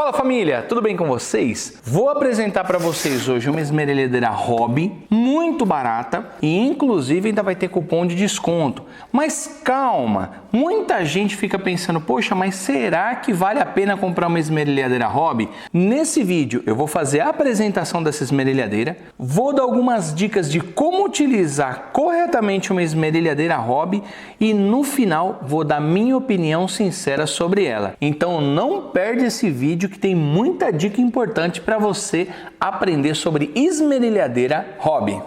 Fala família, tudo bem com vocês? Vou apresentar para vocês hoje uma esmerilhadeira hobby muito barata e inclusive ainda vai ter cupom de desconto. Mas calma, muita gente fica pensando, poxa, mas será que vale a pena comprar uma esmerilhadeira hobby? Nesse vídeo eu vou fazer a apresentação dessa esmerilhadeira, vou dar algumas dicas de como utilizar corretamente uma esmerilhadeira hobby e no final vou dar minha opinião sincera sobre ela. Então não perde esse vídeo que tem muita dica importante para você aprender sobre esmerilhadeira hobby.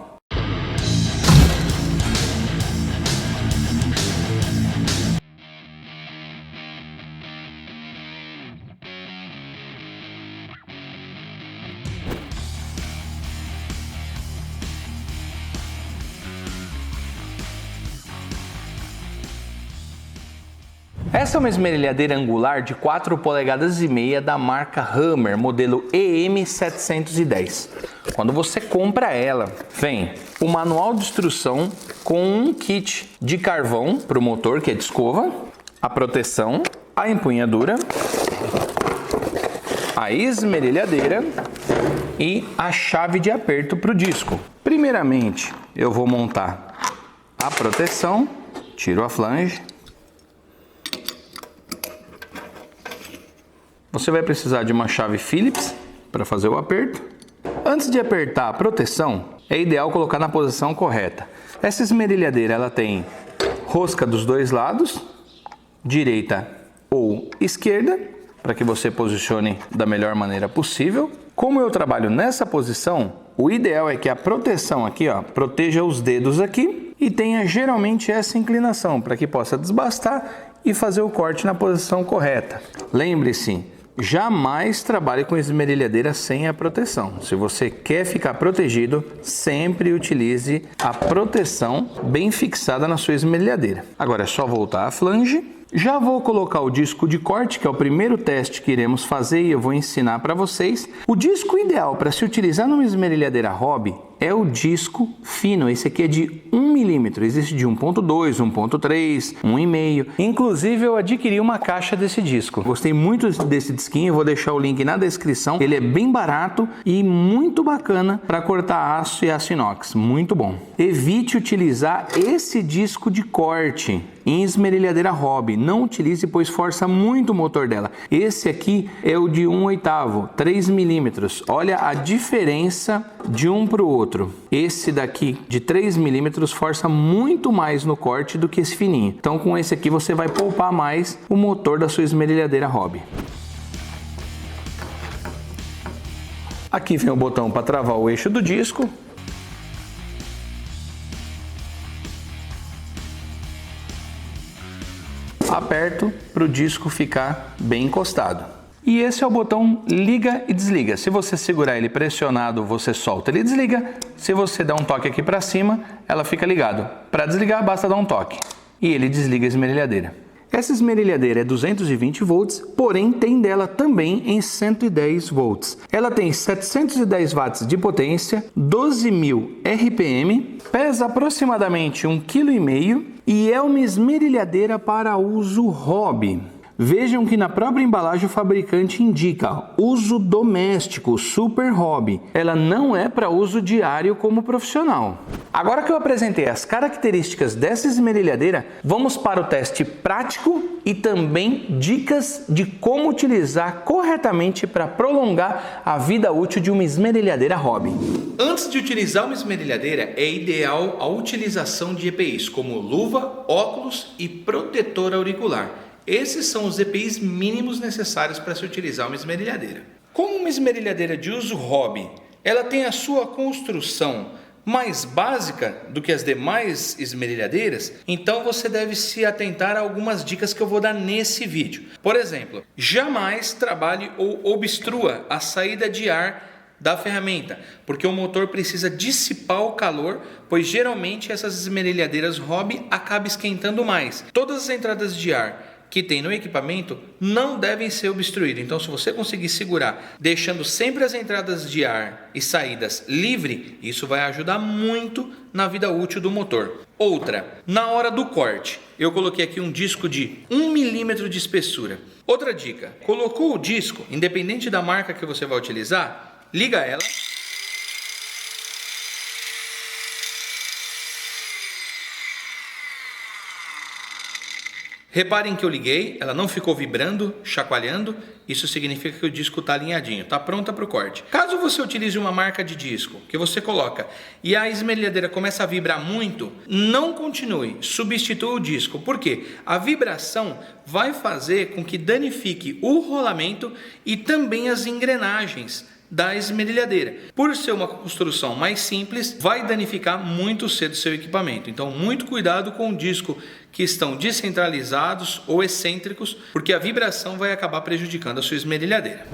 Essa é uma esmerilhadeira angular de 4,5 polegadas da marca Hammer, modelo EM710. Quando você compra ela, vem o manual de instrução com um kit de carvão para o motor, que é de escova, a proteção, a empunhadura, a esmerilhadeira e a chave de aperto para o disco. Primeiramente, eu vou montar a proteção, tiro a flange. Você vai precisar de uma chave Phillips para fazer o aperto. Antes de apertar a proteção, é ideal colocar na posição correta. Essa esmerilhadeira ela tem rosca dos dois lados, direita ou esquerda, para que você posicione da melhor maneira possível. Como eu trabalho nessa posição, o ideal é que a proteção aqui, ó, proteja os dedos aqui e tenha geralmente essa inclinação, para que possa desbastar e fazer o corte na posição correta. Lembre-se, jamais trabalhe com esmerilhadeira sem a proteção. Se você quer ficar protegido, sempre utilize a proteção bem fixada na sua esmerilhadeira. Agora é só voltar a flange. Já vou colocar o disco de corte, que é o primeiro teste que iremos fazer e eu vou ensinar para vocês. O disco ideal para se utilizar numa esmerilhadeira hobby é o disco fino. Esse aqui é de 1 milímetro, existe de 1.2, 1.3, 1,5. Inclusive eu adquiri uma caixa desse disco. Gostei muito desse disquinho, eu vou deixar o link na descrição. Ele é bem barato e muito bacana para cortar aço e aço inox, muito bom. Evite utilizar esse disco de corte em esmerilhadeira hobby, não utilize, pois força muito o motor dela. Esse aqui é o de 1/8, 3 milímetros. Olha a diferença de um para o outro. Esse daqui de 3 milímetros força muito mais no corte do que esse fininho. Então com esse aqui você vai poupar mais o motor da sua esmerilhadeira hobby. Aqui vem o botão para travar o eixo do disco. Aperto para o disco ficar bem encostado. E esse é o botão liga e desliga. Se você segurar ele pressionado, você solta, ele desliga. Se você der um toque aqui para cima, ela fica ligada. Para desligar, basta dar um toque. E ele desliga a esmerilhadeira. Essa esmerilhadeira é 220 volts, porém tem dela também em 110 volts. Ela tem 710 watts de potência, 12.000 RPM, pesa aproximadamente 1,5 kg e é uma esmerilhadeira para uso hobby. Vejam que na própria embalagem o fabricante indica uso doméstico, super hobby. Ela não é para uso diário como profissional. Agora que eu apresentei as características dessa esmerilhadeira, vamos para o teste prático e também dicas de como utilizar corretamente para prolongar a vida útil de uma esmerilhadeira hobby. Antes de utilizar uma esmerilhadeira, é ideal a utilização de EPIs como luva, óculos e protetor auricular. Esses são os EPIs mínimos necessários para se utilizar uma esmerilhadeira. Como uma esmerilhadeira de uso hobby, ela tem a sua construção mais básica do que as demais esmerilhadeiras, então você deve se atentar a algumas dicas que eu vou dar nesse vídeo. Por exemplo, jamais trabalhe ou obstrua a saída de ar da ferramenta, porque o motor precisa dissipar o calor, pois geralmente essas esmerilhadeiras hobby acabam esquentando mais. Todas as entradas de ar que tem no equipamento não devem ser obstruídas. Então, se você conseguir segurar, deixando sempre as entradas de ar e saídas livre, isso vai ajudar muito na vida útil do motor. Outra, na hora do corte, eu coloquei aqui um disco de 1 milímetro de espessura. Outra dica, colocou o disco, independente da marca que você vai utilizar, liga ela. Reparem que eu liguei, ela não ficou vibrando, chacoalhando, isso significa que o disco está alinhadinho, está pronta para o corte. Caso você utilize uma marca de disco que você coloca e a esmerilhadeira começa a vibrar muito, não continue, substitua o disco. Por quê? A vibração vai fazer com que danifique o rolamento e também as engrenagens da esmerilhadeira. Por ser uma construção mais simples, vai danificar muito cedo seu equipamento. Então, muito cuidado com o disco que estão descentralizados ou excêntricos, porque a vibração vai acabar prejudicando a sua esmerilhadeira.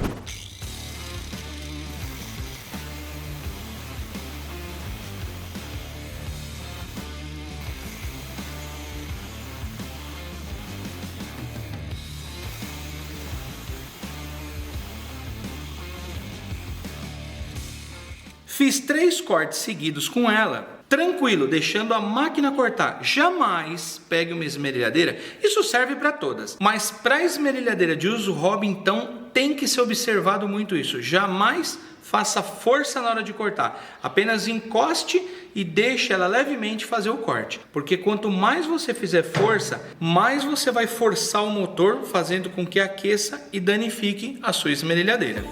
Fiz 3 cortes seguidos com ela, tranquilo, deixando a máquina cortar. Jamais pegue uma esmerilhadeira, isso serve para todas, mas para esmerilhadeira de uso hobby, então, tem que ser observado muito isso. Jamais faça força na hora de cortar, apenas encoste e deixe ela levemente fazer o corte, porque quanto mais você fizer força, mais você vai forçar o motor, fazendo com que aqueça e danifique a sua esmerilhadeira.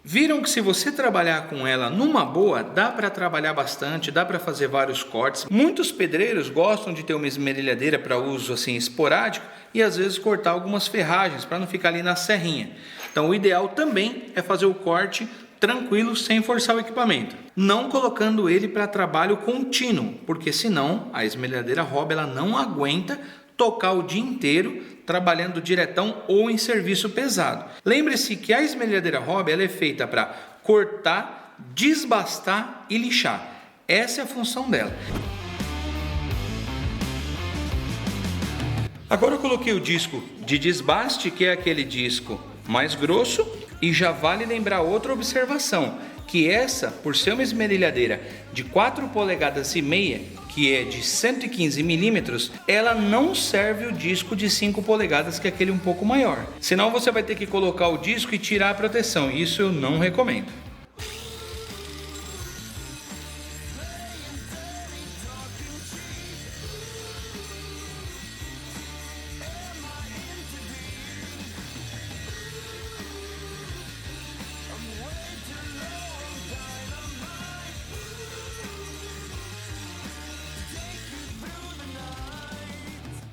Viram que se você trabalhar com ela numa boa, dá para trabalhar bastante, dá para fazer vários cortes. Muitos pedreiros gostam de ter uma esmerilhadeira para uso assim esporádico e às vezes cortar algumas ferragens para não ficar ali na serrinha. Então o ideal também é fazer o corte tranquilo, sem forçar o equipamento, não colocando ele para trabalho contínuo, porque senão a esmerilhadeira hobby ela não aguenta tocar o dia inteiro trabalhando diretão ou em serviço pesado. Lembre-se que a esmerilhadeira hobby ela é feita para cortar, desbastar e lixar. Essa é a função dela. Agora eu coloquei o disco de desbaste, que é aquele disco mais grosso, e já vale lembrar outra observação, que essa, por ser uma esmerilhadeira de 4 polegadas e meia, que é de 115 milímetros, ela não serve o disco de 5 polegadas, que é aquele um pouco maior. Senão você vai ter que colocar o disco e tirar a proteção, isso eu não recomendo.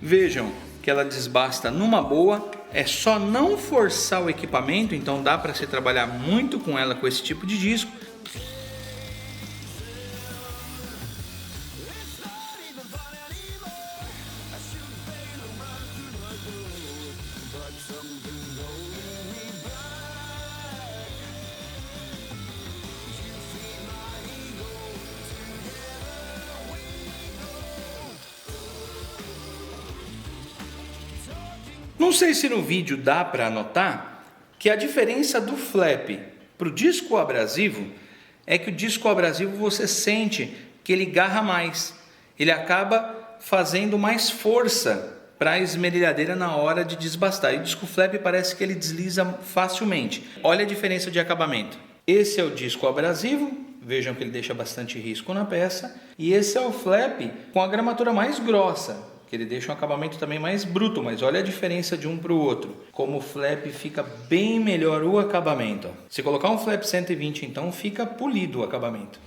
Vejam que ela desbasta numa boa, é só não forçar o equipamento, então dá para se trabalhar muito com ela com esse tipo de disco. Não sei se no vídeo dá para notar que a diferença do flap para o disco abrasivo é que o disco abrasivo você sente que ele garra mais, ele acaba fazendo mais força para a esmerilhadeira na hora de desbastar, e o disco flap parece que ele desliza facilmente. Olha a diferença de acabamento. Esse é o disco abrasivo, vejam que ele deixa bastante risco na peça, e esse é o flap com a gramatura mais grossa, que ele deixa um acabamento também mais bruto, mas olha a diferença de um para o outro. Como o flap fica bem melhor o acabamento. Se colocar um flap 120, então fica polido o acabamento.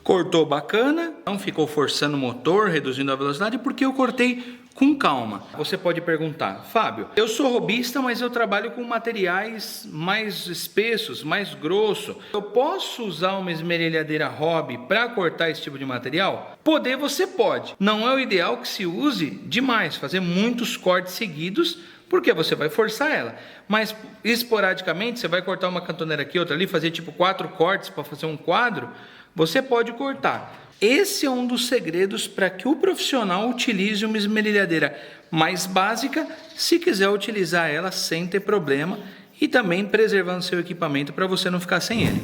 Cortou bacana, não ficou forçando o motor, reduzindo a velocidade, porque eu cortei com calma. Você pode perguntar, Fábio, eu sou robista, mas eu trabalho com materiais mais espessos, mais grossos. Eu posso usar uma esmerilhadeira hobby para cortar esse tipo de material? Poder você pode. Não é o ideal que se use demais, fazer muitos cortes seguidos, porque você vai forçar ela. Mas esporadicamente, você vai cortar uma cantoneira aqui, outra ali, fazer tipo 4 cortes para fazer um quadro, você pode cortar. Esse é um dos segredos para que o profissional utilize uma esmerilhadeira mais básica, se quiser utilizar ela sem ter problema e também preservando seu equipamento para você não ficar sem ele.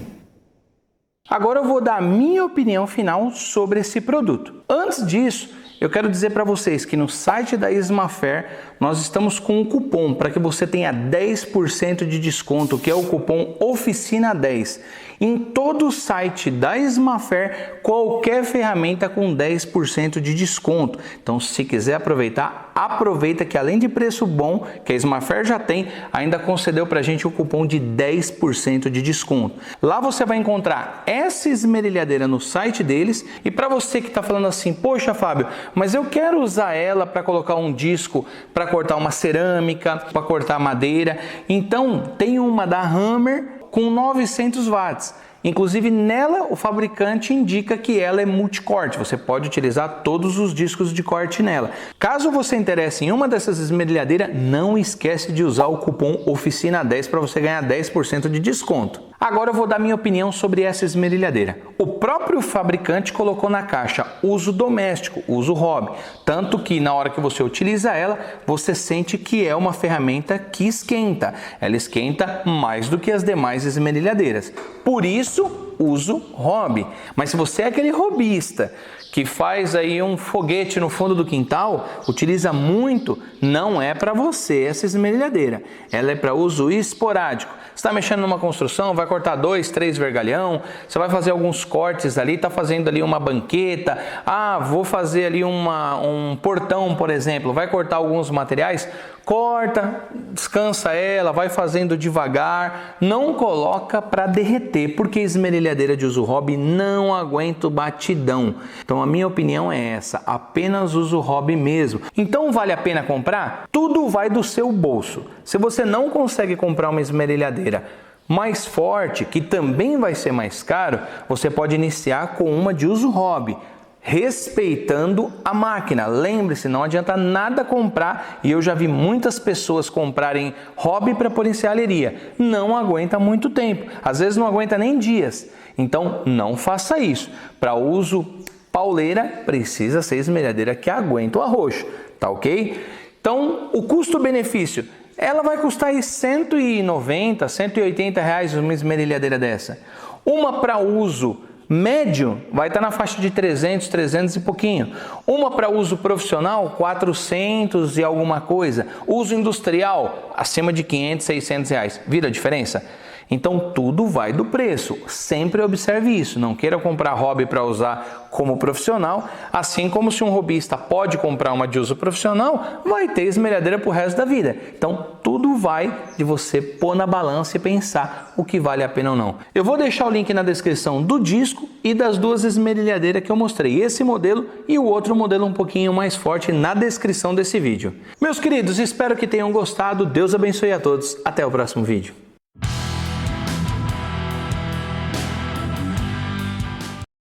Agora eu vou dar a minha opinião final sobre esse produto. Antes disso, eu quero dizer para vocês que no site da Ismafer nós estamos com um cupom para que você tenha 10% de desconto, que é o cupom OFICINA10. Em todo o site da Ismafer, qualquer ferramenta com 10% de desconto. Então, se quiser aproveitar, aproveita que além de preço bom, que a Ismafer já tem, ainda concedeu para a gente o cupom de 10% de desconto. Lá você vai encontrar essa esmerilhadeira no site deles. E para você que está falando assim, poxa Fábio, mas eu quero usar ela para colocar um disco, para cortar uma cerâmica, para cortar madeira. Então, tem uma da Hammer com 900 watts. Inclusive nela o fabricante indica que ela é multicorte, você pode utilizar todos os discos de corte nela. Caso você interesse em uma dessas esmerilhadeiras, não esquece de usar o cupom OFICINA10 para você ganhar 10% de desconto. Agora eu vou dar minha opinião sobre essa esmerilhadeira. O próprio fabricante colocou na caixa uso doméstico, uso hobby, tanto que na hora que você utiliza ela, você sente que é uma ferramenta que esquenta. Ela esquenta mais do que as demais esmerilhadeiras. Por isso, uso hobby. Mas se você é aquele hobbyista que faz aí um foguete no fundo do quintal, utiliza muito, não é para você essa esmerilhadeira. Ela é para uso esporádico. Você está mexendo numa construção, vai cortar 2, 3 vergalhão, você vai fazer alguns cortes ali, está fazendo ali uma banqueta, vou fazer ali um portão, por exemplo, vai cortar alguns materiais, corta, descansa ela, vai fazendo devagar, não coloca para derreter, porque esmerilhadeira de uso hobby não aguenta o batidão. Então a minha opinião é essa, apenas uso hobby mesmo. Então vale a pena comprar? Tudo vai do seu bolso. Se você não consegue comprar uma esmerilhadeira mais forte, que também vai ser mais caro, você pode iniciar com uma de uso hobby, respeitando a máquina. Lembre-se, não adianta nada comprar, e eu já vi muitas pessoas comprarem hobby para pôr em serralheria. Não aguenta muito tempo, às vezes não aguenta nem dias. Então não faça isso. Para uso pauleira, precisa ser esmerilhadeira que aguenta o arroxo, tá ok? Então o custo-benefício, ela vai custar aí 190, 180 reais uma esmerilhadeira dessa. Uma para uso médio vai estar na faixa de 300, 300 e pouquinho. Uma para uso profissional, 400 e alguma coisa. Uso industrial, acima de 500, 600 reais. Vira a diferença? Então tudo vai do preço. Sempre observe isso. Não queira comprar hobby para usar como profissional. Assim como se um hobbyista pode comprar uma de uso profissional, vai ter esmerilhadeira para o resto da vida. Então tudo vai de você pôr na balança e pensar o que vale a pena ou não. Eu vou deixar o link na descrição do disco e das duas esmerilhadeiras que eu mostrei. Esse modelo e o outro modelo um pouquinho mais forte na descrição desse vídeo. Meus queridos, espero que tenham gostado. Deus abençoe a todos. Até o próximo vídeo.